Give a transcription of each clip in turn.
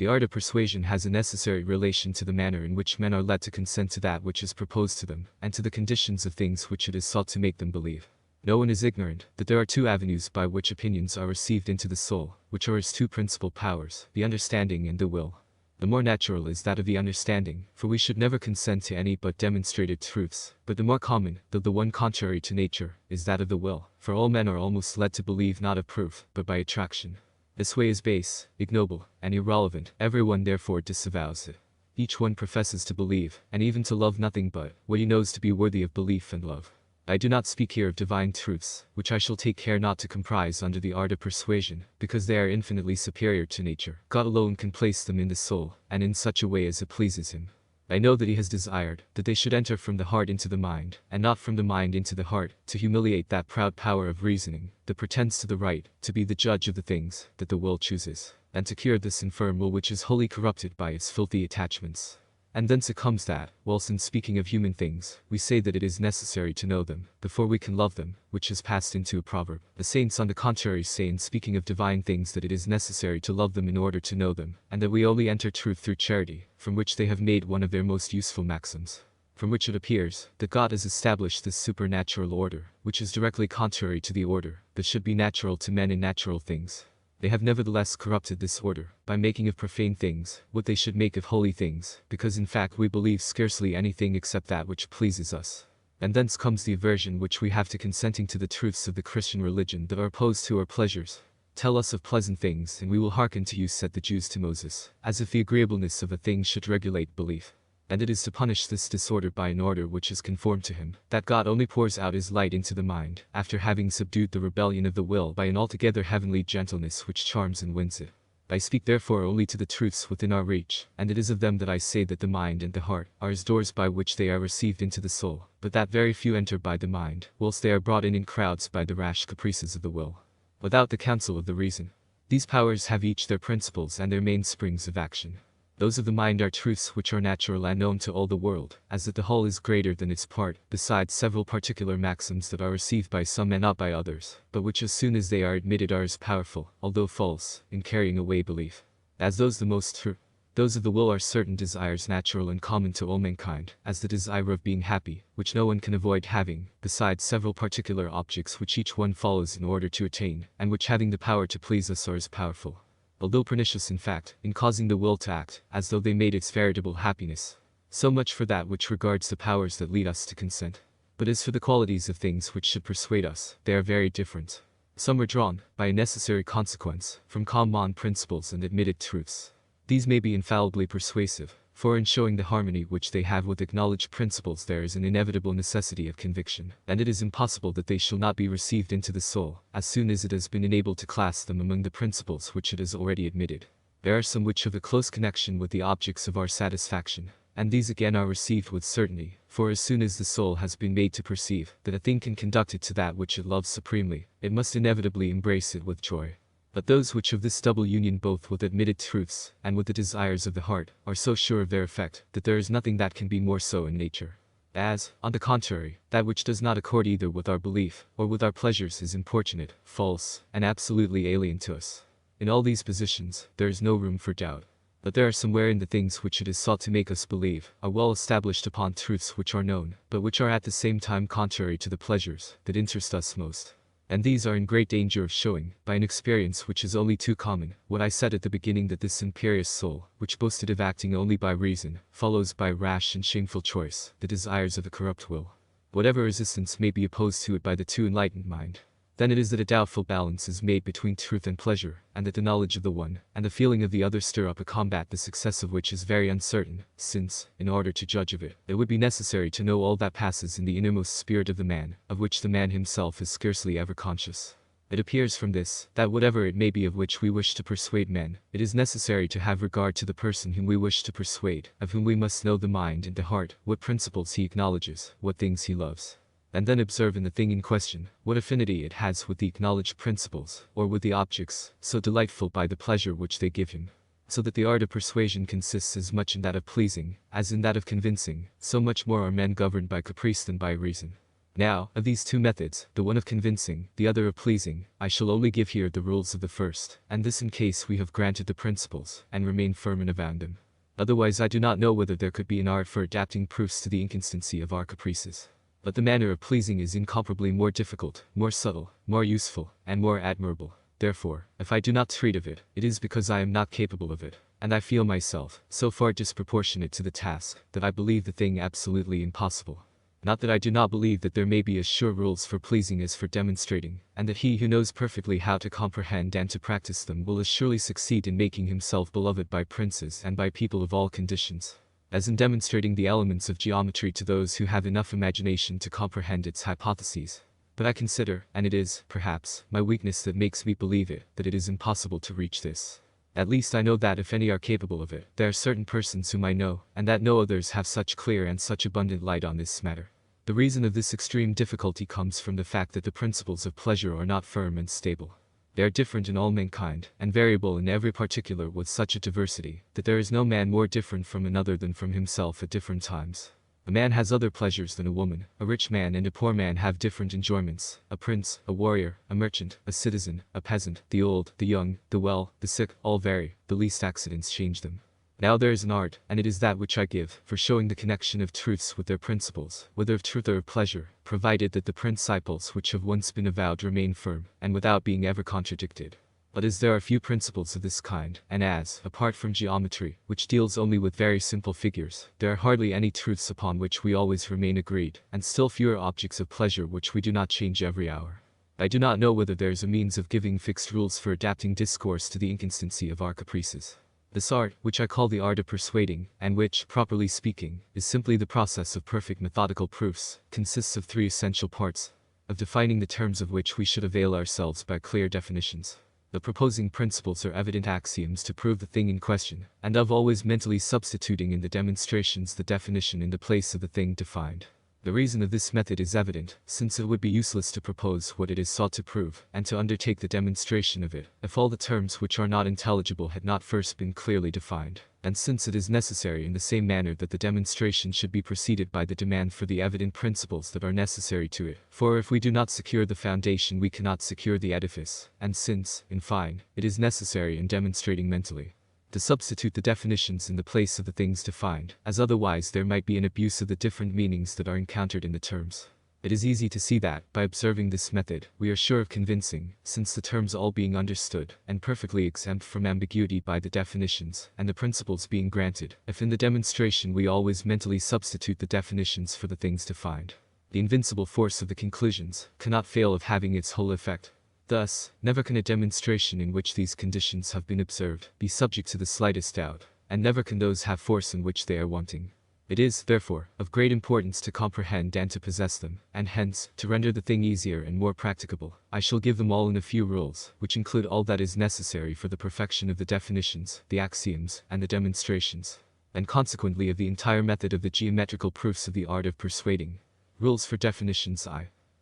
The art of persuasion has a necessary relation to the manner in which men are led to consent to that which is proposed to them, and to the conditions of things which it is sought to make them believe. No one is ignorant that there are two avenues by which opinions are received into the soul, which are its two principal powers, the understanding and the will. The more natural is that of the understanding, for we should never consent to any but demonstrated truths, but the more common, though the one contrary to nature, is that of the will, for all men are almost led to believe not of proof, but by attraction. This way is base, ignoble, and irrelevant, everyone therefore disavows it. Each one professes to believe, and even to love nothing but what he knows to be worthy of belief and love. I do not speak here of divine truths, which I shall take care not to comprise under the art of persuasion, because they are infinitely superior to nature. God alone can place them in the soul, and in such a way as it pleases him. I know that he has desired that they should enter from the heart into the mind, and not from the mind into the heart, to humiliate that proud power of reasoning, that pretends to the right, to be the judge of the things that the will chooses, and to cure this infirm will which is wholly corrupted by its filthy attachments. And thence it comes that, whilst in speaking of human things, we say that it is necessary to know them, before we can love them, which has passed into a proverb. The saints on the contrary say in speaking of divine things that it is necessary to love them in order to know them, and that we only enter truth through charity, from which they have made one of their most useful maxims. From which it appears, that God has established this supernatural order, which is directly contrary to the order that should be natural to men in natural things. They have nevertheless corrupted this order, by making of profane things what they should make of holy things, because in fact we believe scarcely anything except that which pleases us. And thence comes the aversion which we have to consenting to the truths of the Christian religion that are opposed to our pleasures. Tell us of pleasant things and we will hearken to you, said the Jews to Moses, as if the agreeableness of a thing should regulate belief. And it is to punish this disorder by an order which is conformed to him, that God only pours out his light into the mind, after having subdued the rebellion of the will by an altogether heavenly gentleness which charms and wins it. I speak therefore only to the truths within our reach, and it is of them that I say that the mind and the heart are as doors by which they are received into the soul, but that very few enter by the mind, whilst they are brought in crowds by the rash caprices of the will, without the counsel of the reason. These powers have each their principles and their main springs of action. Those of the mind are truths which are natural and known to all the world, as that the whole is greater than its part, besides several particular maxims that are received by some and not by others, but which as soon as they are admitted are as powerful, although false, in carrying away belief, as those the most true. Those of the will are certain desires natural and common to all mankind, as the desire of being happy, which no one can avoid having, besides several particular objects which each one follows in order to attain, and which having the power to please us are as powerful, although pernicious in fact, in causing the will to act, as though they made its veritable happiness. So much for that which regards the powers that lead us to consent. But as for the qualities of things which should persuade us, they are very different. Some are drawn, by a necessary consequence, from common principles and admitted truths. These may be infallibly persuasive, for in showing the harmony which they have with acknowledged principles there is an inevitable necessity of conviction, and it is impossible that they shall not be received into the soul, as soon as it has been enabled to class them among the principles which it has already admitted. There are some which have a close connection with the objects of our satisfaction, and these again are received with certainty, for as soon as the soul has been made to perceive that a thing can conduct it to that which it loves supremely, it must inevitably embrace it with joy. But those which have this double union both with admitted truths and with the desires of the heart are so sure of their effect that there is nothing that can be more so in nature. As, on the contrary, that which does not accord either with our belief or with our pleasures is importunate, false, and absolutely alien to us. In all these positions, there is no room for doubt. But there are some wherein the things which it is sought to make us believe are well established upon truths which are known, but which are at the same time contrary to the pleasures that interest us most. And these are in great danger of showing, by an experience which is only too common, what I said at the beginning, that this imperious soul, which boasted of acting only by reason, follows by rash and shameful choice the desires of a corrupt will. Whatever resistance may be opposed to it by the too enlightened mind, then it is that a doubtful balance is made between truth and pleasure, and that the knowledge of the one and the feeling of the other stir up a combat the success of which is very uncertain, since, in order to judge of it, it would be necessary to know all that passes in the innermost spirit of the man, of which the man himself is scarcely ever conscious. It appears from this, that whatever it may be of which we wish to persuade men, it is necessary to have regard to the person whom we wish to persuade, of whom we must know the mind and the heart, what principles he acknowledges, what things he loves. And then observe in the thing in question, what affinity it has with the acknowledged principles, or with the objects, so delightful by the pleasure which they give him. So that the art of persuasion consists as much in that of pleasing, as in that of convincing, so much more are men governed by caprice than by reason. Now, of these two methods, the one of convincing, the other of pleasing, I shall only give here the rules of the first, and this in case we have granted the principles, and remain firm and avowed them. Otherwise I do not know whether there could be an art for adapting proofs to the inconstancy of our caprices. But the manner of pleasing is incomparably more difficult, more subtle, more useful, and more admirable. Therefore, if I do not treat of it, it is because I am not capable of it, and I feel myself so far disproportionate to the task, that I believe the thing absolutely impossible. Not that I do not believe that there may be as sure rules for pleasing as for demonstrating, and that he who knows perfectly how to comprehend and to practice them will as surely succeed in making himself beloved by princes and by people of all conditions, as in demonstrating the elements of geometry to those who have enough imagination to comprehend its hypotheses. But I consider, and it is, perhaps, my weakness that makes me believe it, that it is impossible to reach this. At least I know that if any are capable of it, there are certain persons whom I know, and that no others have such clear and such abundant light on this matter. The reason of this extreme difficulty comes from the fact that the principles of pleasure are not firm and stable. They are different in all mankind, and variable in every particular with such a diversity, that there is no man more different from another than from himself at different times. A man has other pleasures than a woman, a rich man and a poor man have different enjoyments, a prince, a warrior, a merchant, a citizen, a peasant, the old, the young, the well, the sick, all vary, the least accidents change them. Now there is an art, and it is that which I give, for showing the connection of truths with their principles, whether of truth or of pleasure, provided that the principles which have once been avowed remain firm, and without being ever contradicted. But as there are few principles of this kind, and as, apart from geometry, which deals only with very simple figures, there are hardly any truths upon which we always remain agreed, and still fewer objects of pleasure which we do not change every hour, I do not know whether there is a means of giving fixed rules for adapting discourse to the inconstancy of our caprices. This art, which I call the art of persuading, and which, properly speaking, is simply the process of perfect methodical proofs, consists of three essential parts: of defining the terms of which we should avail ourselves by clear definitions, the proposing principles or evident axioms to prove the thing in question, and of always mentally substituting in the demonstrations the definition in the place of the thing defined. The reason of this method is evident, since it would be useless to propose what it is sought to prove, and to undertake the demonstration of it, if all the terms which are not intelligible had not first been clearly defined, and since it is necessary in the same manner that the demonstration should be preceded by the demand for the evident principles that are necessary to it, for if we do not secure the foundation we cannot secure the edifice, and since, in fine, it is necessary in demonstrating mentally, to substitute the definitions in the place of the things defined, as otherwise there might be an abuse of the different meanings that are encountered in the terms. It is easy to see that, by observing this method, we are sure of convincing, since the terms all being understood, and perfectly exempt from ambiguity by the definitions, and the principles being granted, if in the demonstration we always mentally substitute the definitions for the things defined, the invincible force of the conclusions cannot fail of having its whole effect. Thus, never can a demonstration in which these conditions have been observed be subject to the slightest doubt, and never can those have force in which they are wanting. It is, therefore, of great importance to comprehend and to possess them, and hence, to render the thing easier and more practicable, I shall give them all in a few rules, which include all that is necessary for the perfection of the definitions, the axioms, and the demonstrations, and consequently of the entire method of the geometrical proofs of the art of persuading. Rules for definitions: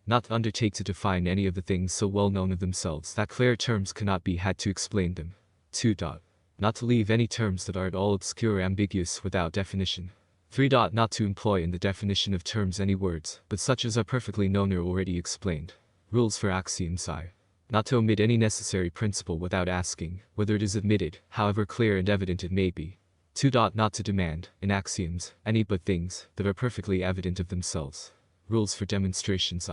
not to undertake to define any of the things so well known of themselves that clear terms cannot be had to explain them. 2. Not to leave any terms that are at all obscure or ambiguous without definition. 3. Not to employ in the definition of terms any words, but such as are perfectly known or already explained. Rules for axioms: not to omit any necessary principle without asking whether it is admitted, however clear and evident it may be. 2. Not to demand, in axioms, any but things that are perfectly evident of themselves. Rules for demonstrations: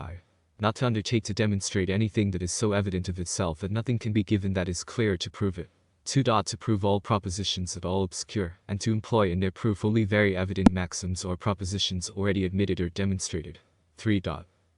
not to undertake to demonstrate anything that is so evident of itself that nothing can be given that is clear to prove it. 2. To prove all propositions at all obscure, and to employ in their proof only very evident maxims or propositions already admitted or demonstrated. 3.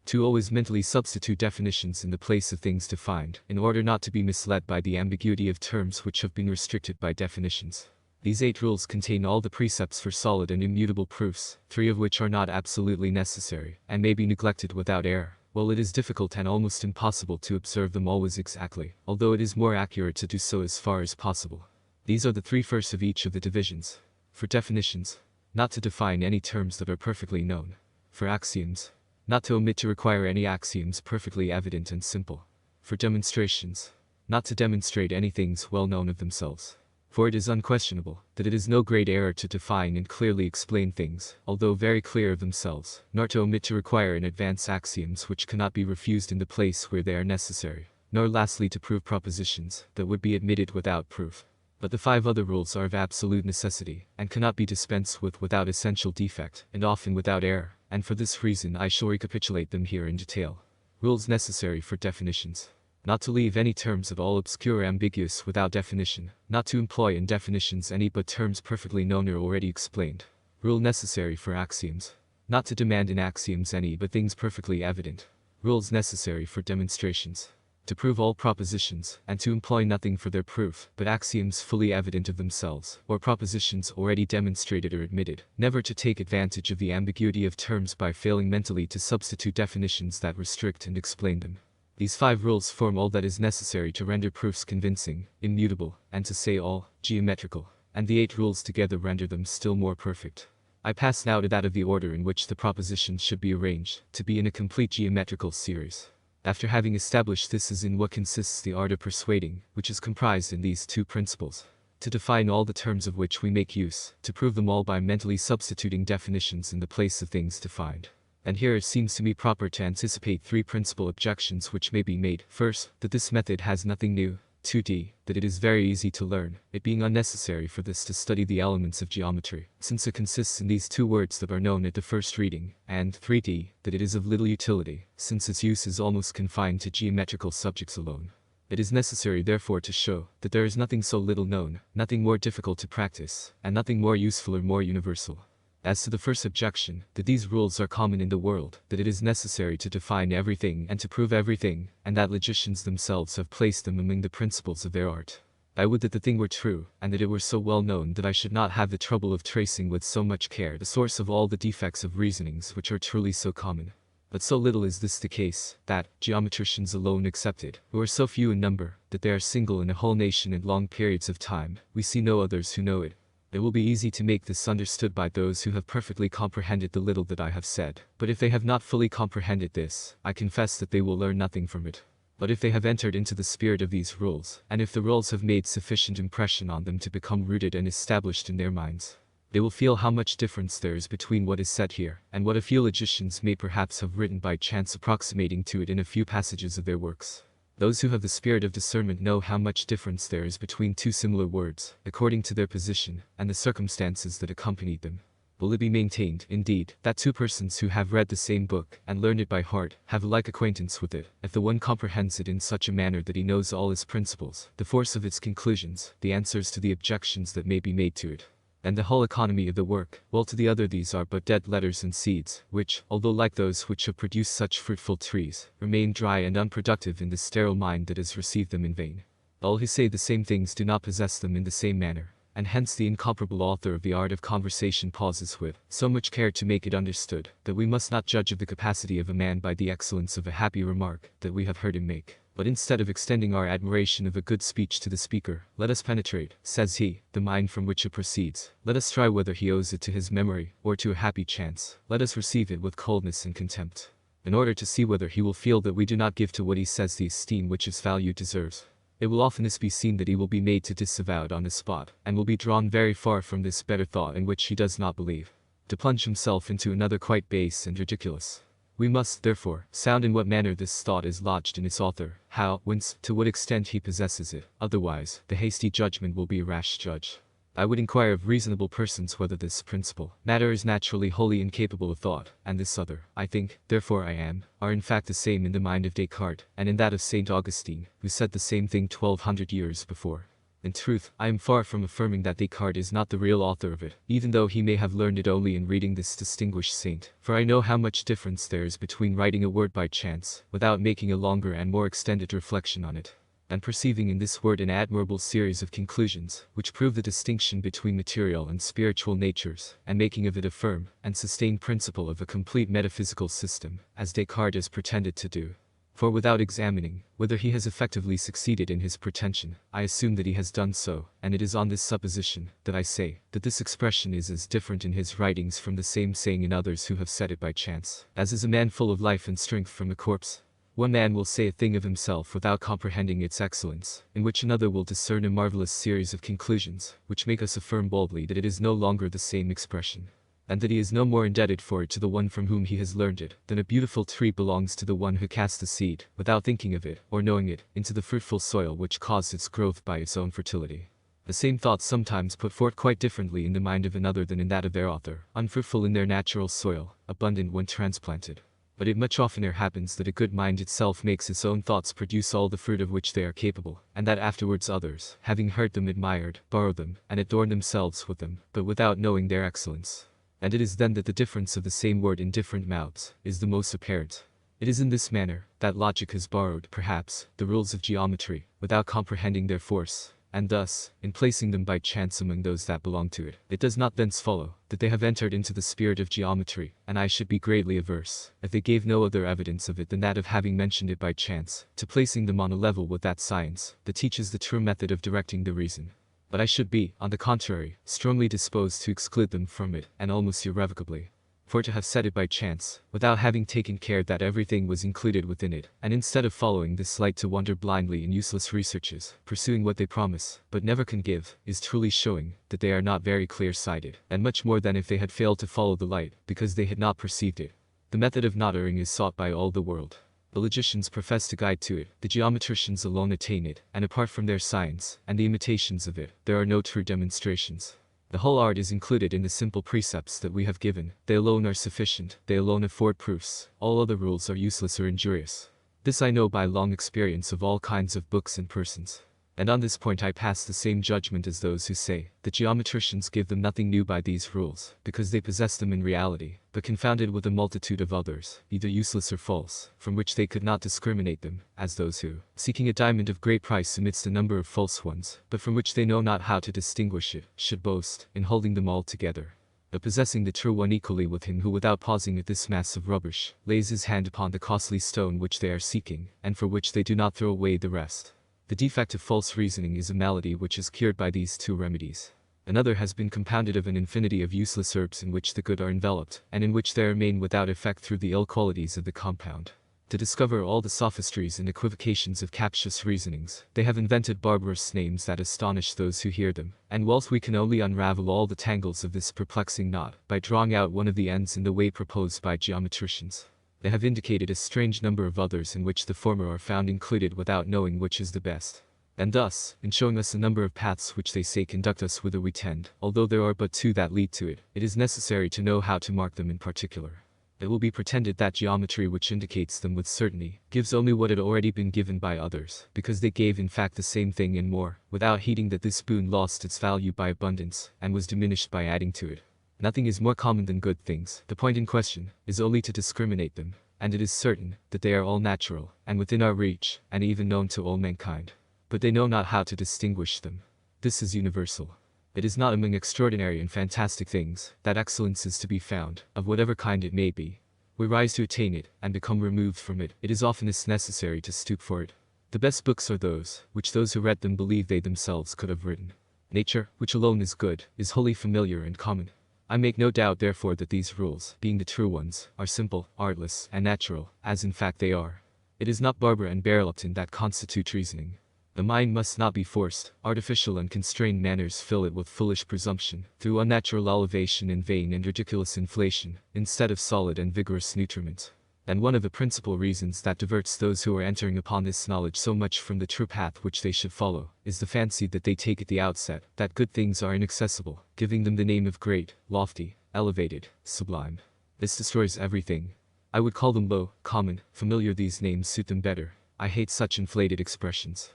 To always mentally substitute definitions in the place of things defined, in order not to be misled by the ambiguity of terms which have been restricted by definitions. These 8 rules contain all the precepts for solid and immutable proofs, 3 of which are not absolutely necessary, and may be neglected without error. Well, it is difficult and almost impossible to observe them always exactly, although it is more accurate to do so as far as possible. These are the 3 first of each of the divisions. For definitions: not to define any terms that are perfectly known. For axioms: not to omit to require any axioms perfectly evident and simple. For demonstrations: not to demonstrate any things well known of themselves. For it is unquestionable that it is no great error to define and clearly explain things, although very clear of themselves, nor to omit to require in advance axioms which cannot be refused in the place where they are necessary, nor lastly to prove propositions that would be admitted without proof. But the 5 other rules are of absolute necessity, and cannot be dispensed with without essential defect, and often without error, and for this reason I shall recapitulate them here in detail. Rules necessary for definitions. Not to leave any terms at all obscure or ambiguous without definition, not to employ in definitions any but terms perfectly known or already explained. Rule necessary for axioms. Not to demand in axioms any but things perfectly evident. Rules necessary for demonstrations. To prove all propositions, and to employ nothing for their proof but axioms fully evident of themselves, or propositions already demonstrated or admitted. Never to take advantage of the ambiguity of terms by failing mentally to substitute definitions that restrict and explain them. These 5 rules form all that is necessary to render proofs convincing, immutable, and to say all, geometrical, and the 8 rules together render them still more perfect. I pass now to that of the order in which the propositions should be arranged, to be in a complete geometrical series. After having established this is in what consists the art of persuading, which is comprised in these 2 principles. To define all the terms of which we make use, to prove them all by mentally substituting definitions in the place of things defined. And here it seems to me proper to anticipate 3 principal objections which may be made. First, that this method has nothing new. 2d, that it is very easy to learn, it being unnecessary for this to study the elements of geometry, since it consists in these 2 words that are known at the first reading, and 3d, that it is of little utility, since its use is almost confined to geometrical subjects alone. It is necessary therefore to show that there is nothing so little known, nothing more difficult to practice, and nothing more useful or more universal. As to the first objection, that these rules are common in the world, that it is necessary to define everything and to prove everything, and that logicians themselves have placed them among the principles of their art. I would that the thing were true, and that it were so well known that I should not have the trouble of tracing with so much care the source of all the defects of reasonings which are truly so common. But so little is this the case, that, geometricians alone excepted, who are so few in number, that they are single in a whole nation at long periods of time, we see no others who know it. It will be easy to make this understood by those who have perfectly comprehended the little that I have said, but if they have not fully comprehended this, I confess that they will learn nothing from it. But if they have entered into the spirit of these rules, and if the rules have made sufficient impression on them to become rooted and established in their minds, they will feel how much difference there is between what is said here, and what a few logicians may perhaps have written by chance approximating to it in a few passages of their works. Those who have the spirit of discernment know how much difference there is between 2 similar words, according to their position, and the circumstances that accompanied them. Will it be maintained, indeed, that 2 persons who have read the same book, and learned it by heart, have a like acquaintance with it, if the one comprehends it in such a manner that he knows all its principles, the force of its conclusions, the answers to the objections that may be made to it, and the whole economy of the work, while to the other these are but dead letters and seeds, which, although like those which have produced such fruitful trees, remain dry and unproductive in the sterile mind that has received them in vain. All who say the same things do not possess them in the same manner, and hence the incomparable author of the art of conversation pauses with so much care to make it understood, that we must not judge of the capacity of a man by the excellence of a happy remark that we have heard him make. But instead of extending our admiration of a good speech to the speaker, let us penetrate, says he, the mind from which it proceeds. Let us try whether he owes it to his memory, or to a happy chance. Let us receive it with coldness and contempt, in order to see whether he will feel that we do not give to what he says the esteem which its value deserves. It will oftenest be seen that he will be made to disavow it on the spot, and will be drawn very far from this better thought in which he does not believe, to plunge himself into another quite base and ridiculous. We must, therefore, sound in what manner this thought is lodged in its author, how, whence, to what extent he possesses it, otherwise, the hasty judgment will be a rash judge. I would inquire of reasonable persons whether this principle, matter is naturally wholly incapable of thought, and this other, I think, therefore I am, are in fact the same in the mind of Descartes, and in that of St. Augustine, who said the same thing 1200 years before. In truth, I am far from affirming that Descartes is not the real author of it, even though he may have learned it only in reading this distinguished saint, for I know how much difference there is between writing a word by chance, without making a longer and more extended reflection on it, and perceiving in this word an admirable series of conclusions, which prove the distinction between material and spiritual natures, and making of it a firm and sustained principle of a complete metaphysical system, as Descartes has pretended to do. For without examining whether he has effectively succeeded in his pretension, I assume that he has done so, and it is on this supposition that I say that this expression is as different in his writings from the same saying in others who have said it by chance, as is a man full of life and strength from a corpse. One man will say a thing of himself without comprehending its excellence, in which another will discern a marvelous series of conclusions, which make us affirm boldly that it is no longer the same expression, and that he is no more indebted for it to the one from whom he has learned it, than a beautiful tree belongs to the one who cast the seed, without thinking of it, or knowing it, into the fruitful soil which caused its growth by its own fertility. The same thoughts sometimes put forth quite differently in the mind of another than in that of their author, unfruitful in their natural soil, abundant when transplanted. But it much oftener happens that a good mind itself makes its own thoughts produce all the fruit of which they are capable, and that afterwards others, having heard them admired, borrow them, and adorn themselves with them, but without knowing their excellence. And it is then that the difference of the same word in different mouths is the most apparent. It is in this manner that logic has borrowed, perhaps, the rules of geometry, without comprehending their force, and thus, in placing them by chance among those that belong to it, it does not thence follow that they have entered into the spirit of geometry, and I should be greatly averse, if they gave no other evidence of it than that of having mentioned it by chance, to placing them on a level with that science that teaches the true method of directing the reason. But I should be, on the contrary, strongly disposed to exclude them from it, and almost irrevocably. For to have said it by chance, without having taken care that everything was included within it, and instead of following this light to wander blindly in useless researches, pursuing what they promise, but never can give, is truly showing that they are not very clear-sighted, and much more than if they had failed to follow the light, because they had not perceived it. The method of not erring is sought by all the world. The logicians profess to guide to it, the geometricians alone attain it, and apart from their science, and the imitations of it, there are no true demonstrations. The whole art is included in the simple precepts that we have given. They alone are sufficient, they alone afford proofs, all other rules are useless or injurious. This I know by long experience of all kinds of books and persons. And on this point I pass the same judgment as those who say that geometricians give them nothing new by these rules, because they possess them in reality, but confounded with a multitude of others, either useless or false, from which they could not discriminate them, as those who, seeking a diamond of great price amidst a number of false ones, but from which they know not how to distinguish it, should boast, in holding them all together, but possessing the true one equally with him who without pausing at this mass of rubbish, lays his hand upon the costly stone which they are seeking, and for which they do not throw away the rest. The defect of false reasoning is a malady which is cured by these two remedies. Another has been compounded of an infinity of useless herbs in which the good are enveloped, and in which they remain without effect through the ill qualities of the compound. To discover all the sophistries and equivocations of captious reasonings, they have invented barbarous names that astonish those who hear them, and whilst we can only unravel all the tangles of this perplexing knot, by drawing out one of the ends in the way proposed by geometricians, they have indicated a strange number of others in which the former are found included without knowing which is the best. And thus, in showing us a number of paths which they say conduct us whither we tend, although there are but two that lead to it, it is necessary to know how to mark them in particular. It will be pretended that geometry which indicates them with certainty, gives only what had already been given by others, because they gave in fact the same thing and more, without heeding that this boon lost its value by abundance, and was diminished by adding to it. Nothing is more common than good things. The point in question is only to discriminate them, and it is certain that they are all natural, and within our reach, and even known to all mankind. But they know not how to distinguish them. This is universal. It is not among extraordinary and fantastic things that excellence is to be found, of whatever kind it may be. We rise to attain it, and become removed from it. It is oftenest necessary to stoop for it. The best books are those which those who read them believe they themselves could have written. Nature, which alone is good, is wholly familiar and common. I make no doubt therefore that these rules, being the true ones, are simple, artless, and natural, as in fact they are. It is not barber and barrelotin that constitute reasoning. The mind must not be forced. Artificial and constrained manners fill it with foolish presumption, through unnatural elevation and vain and ridiculous inflation, instead of solid and vigorous nutriment. And one of the principal reasons that diverts those who are entering upon this knowledge so much from the true path which they should follow, is the fancy that they take at the outset, that good things are inaccessible, giving them the name of great, lofty, elevated, sublime. This destroys everything. I would call them low, common, familiar. These names suit them better. I hate such inflated expressions.